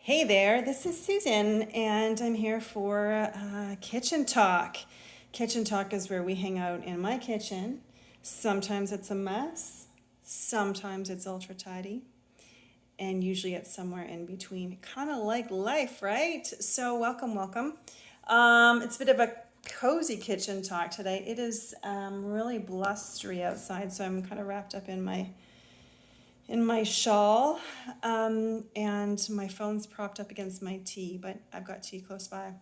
Hey there, this is Susan, and I'm here for Kitchen Talk. Kitchen Talk is where we hang out in my kitchen. Sometimes it's a mess, sometimes it's ultra tidy, and usually it's somewhere in between. Kind of like life, right? So, welcome. It's a bit of a cozy kitchen talk today. It is really blustery outside, so I'm kind of wrapped up in my shawl, and my phone's propped up against my tea, but I've got tea close by.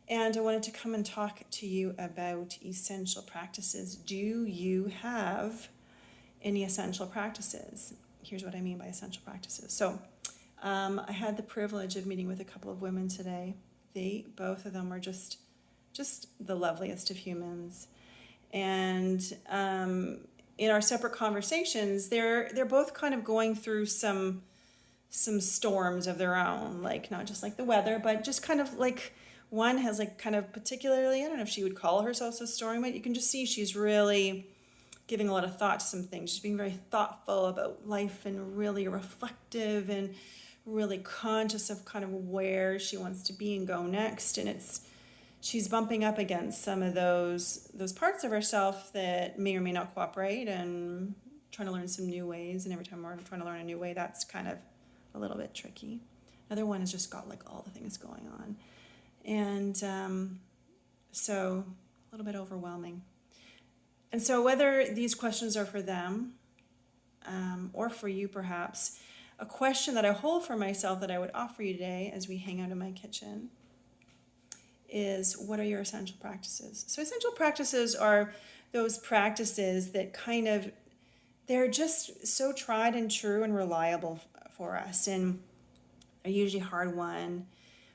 And I wanted to come and talk to you about essential practices. Do you have any essential practices? Here's what I mean by essential practices. I had the privilege of meeting with a couple of women today. Both of them are just the loveliest of humans. And in our separate conversations, they're both kind of going through some storms of their own, like not just like the weather, but just kind of like one has like kind of particularly, I don't know if she would call herself a storm, but you can just see she's really giving a lot of thought to some things. She's being very thoughtful about life and really reflective and really conscious of kind of where she wants to be and go next. And she's bumping up against some of those parts of herself that may or may not cooperate and trying to learn some new ways. And every time we're trying to learn a new way, that's kind of a little bit tricky. Another one has just got like all the things going on. And so a little bit overwhelming. And so whether these questions are for them or for you perhaps, a question that I hold for myself that I would offer you today as we hang out in my kitchen is, what are your essential practices? So essential practices are those practices that kind of, they're just so tried and true and reliable for us and are usually hard won.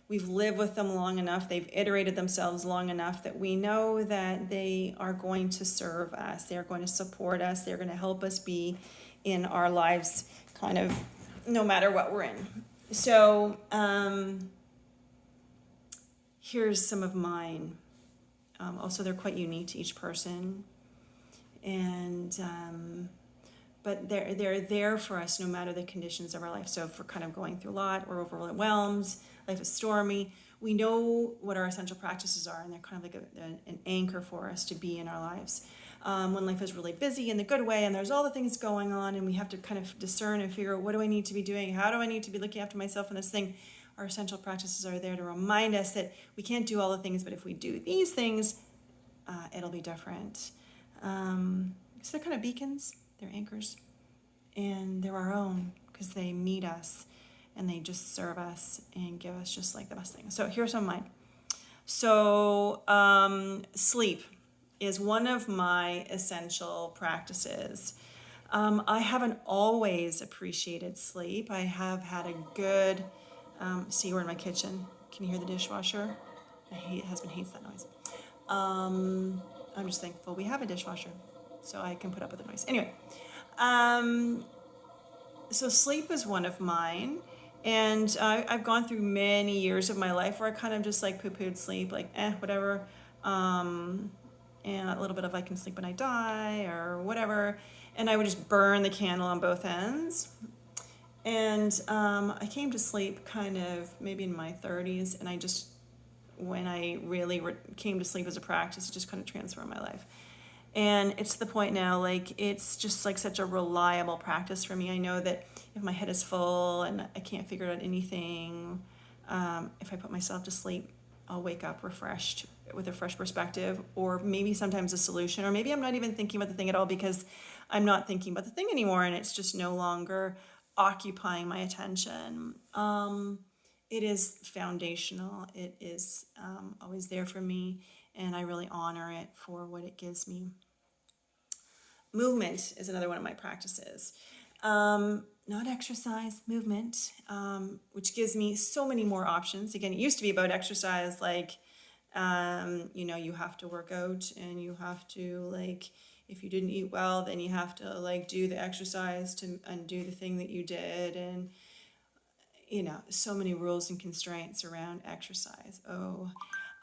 We've lived with them long enough, they've iterated themselves long enough that we know that they are going to serve us, they're going to support us, they're going to help us be in our lives kind of no matter what we're in. So here's some of mine. Also, they're quite unique to each person, and but they're there for us no matter the conditions of our life. So if we're kind of going through a lot, we're overwhelmed, life is stormy, we know what our essential practices are, and they're kind of like an anchor for us to be in our lives. When life is really busy in the good way and there's all the things going on and we have to kind of discern and figure out, what do I need to be doing? How do I need to be looking after myself in this thing? Our essential practices are there to remind us that we can't do all the things, but if we do these things, it'll be different. So they're kind of beacons, they're anchors, and they're our own because they meet us and they just serve us and give us just like the best thing. So here's some of mine. So sleep is one of my essential practices. I haven't always appreciated sleep. I have had a good, see, we're in my kitchen. Can you hear the dishwasher? Husband hates that noise. I'm just thankful we have a dishwasher so I can put up with the noise. Anyway, so sleep is one of mine. And I've gone through many years of my life where I kind of just like poo-pooed sleep, like, whatever. And a little bit of I can sleep when I die or whatever. And I would just burn the candle on both ends. And I came to sleep kind of maybe in my 30s. And when I really came to sleep as a practice, it just kind of transformed my life. And it's to the point now, like, it's just like such a reliable practice for me. I know that if my head is full and I can't figure out anything, if I put myself to sleep, I'll wake up refreshed with a fresh perspective, or maybe sometimes a solution, or maybe I'm not even thinking about the thing at all because I'm not thinking about the thing anymore and it's just no longer occupying my attention. It is foundational. It is always there for me, and I really honor it for what it gives me. Movement is another one of my practices. Not exercise, movement, which gives me so many more options. Again, it used to be about exercise, like, you have to work out and you have to, like, if you didn't eat well, then you have to, like, do the exercise to undo the thing that you did. And, so many rules and constraints around exercise.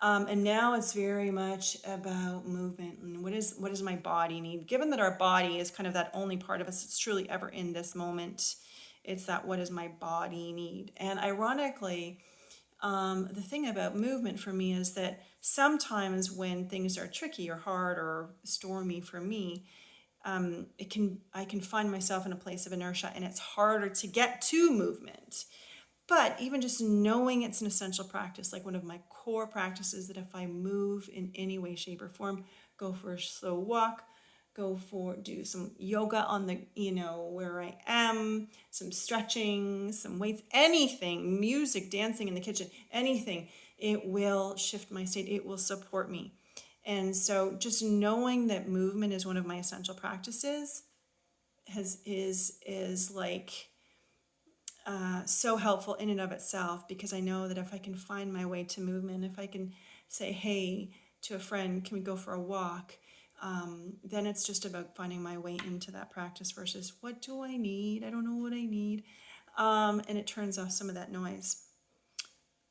And now it's very much about movement and what does my body need? Given that our body is kind of that only part of us that's truly ever in this moment It's that, what does my body need? And ironically, the thing about movement for me is that sometimes when things are tricky or hard or stormy for me, I can find myself in a place of inertia, and it's harder to get to movement. But even just knowing it's an essential practice, like one of my core practices, that if I move in any way, shape, or form, go for a slow walk, do some yoga on the, where I am, some stretching, some weights, anything, music, dancing in the kitchen, anything, it will shift my state, it will support me. And so just knowing that movement is one of my essential practices is like so helpful in and of itself, because I know that if I can find my way to movement, if I can say, hey, to a friend, can we go for a walk? Then it's just about finding my way into that practice versus what do I need? I don't know what I need. And it turns off some of that noise.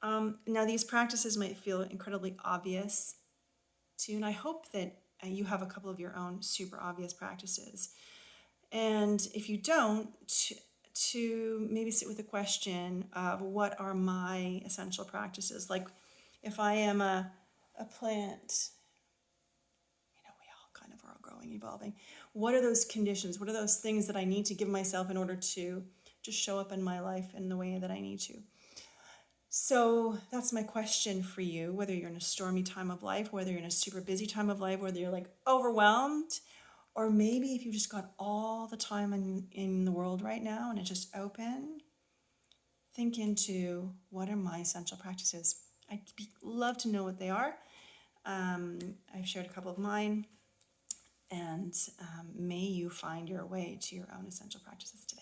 Now, these practices might feel incredibly obvious to you, and I hope that you have a couple of your own super obvious practices. And if you don't, to maybe sit with the question of what are my essential practices? Like if I am a plant, we all kind of are growing, evolving. What are those conditions? What are those things that I need to give myself in order to just show up in my life in the way that I need to? So that's my question for you, whether you're in a stormy time of life, whether you're in a super busy time of life, whether you're like overwhelmed, or maybe if you just got all the time in the world right now and it's just open, think into what are my essential practices. I'd love to know what they are. I've shared a couple of mine, and may you find your way to your own essential practices today.